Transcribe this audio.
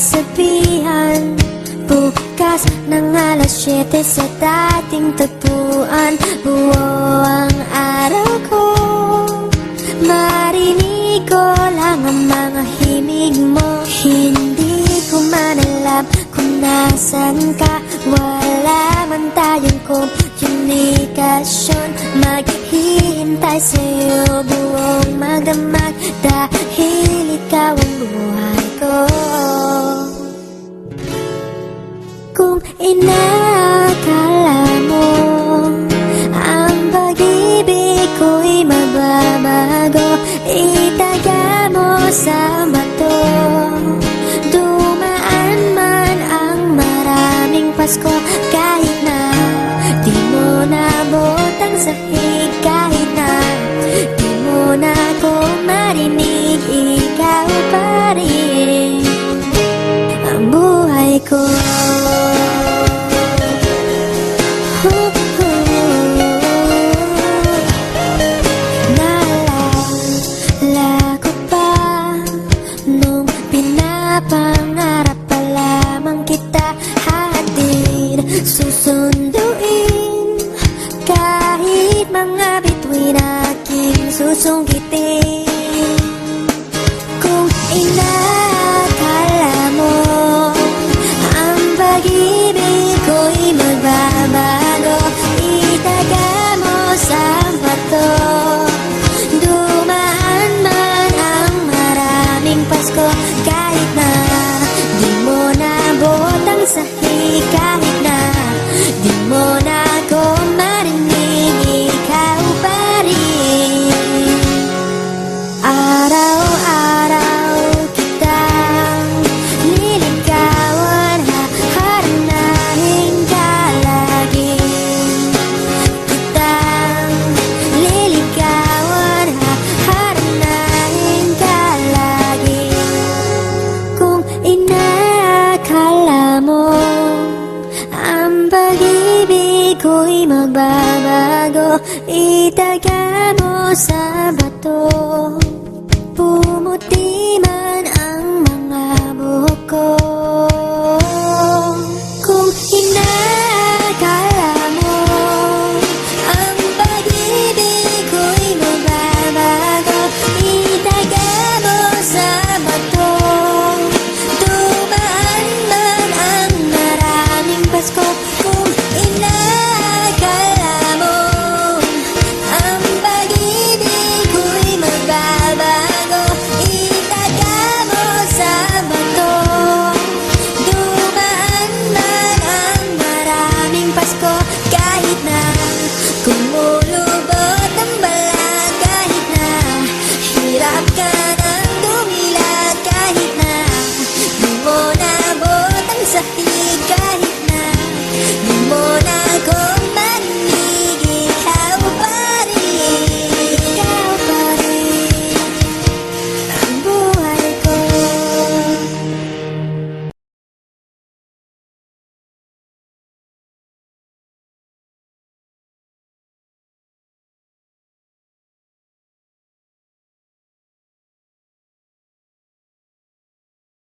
kasabihan. Bukas ng alas 7 sa dating tagpuan, buo ang araw ko. Marinig ko lang ang mga himig mo. Hindi ko man alam kung nasan ka. Wala man tayong komunikasyon. Maghihintay sa'yo buong magdamag, dahil ikaw ang buhay ko. Kung inaakala mo ang pag-ibig ko'y magbabago, itaga mo sa bato. Dumaan man ang maraming Pasko, kahit na di mo nabot ang sahig, kahit na di mo na ako marinig, ikaw pa rin ang buhay ko. Pangarap pa lamang kita hatid, susunduin kahit mga bituin aking susungkitin. Kung inaakala mo ang pag-ibig ko'y magbabago, itaga mo sa bato. Dumaan man ang maraming Pasko, kahit na di mo nabot ang sahig, kahit na di mo na ako marinig, ikaw pa rin. Araw-araw kitang liligawan, haharanahin ka lagi. Kitang liligawan, haharanahin ka lagi. Kung inaakala mo ang pag-ibig ko'y magbabago, itaga mo sa bato. Pumuti man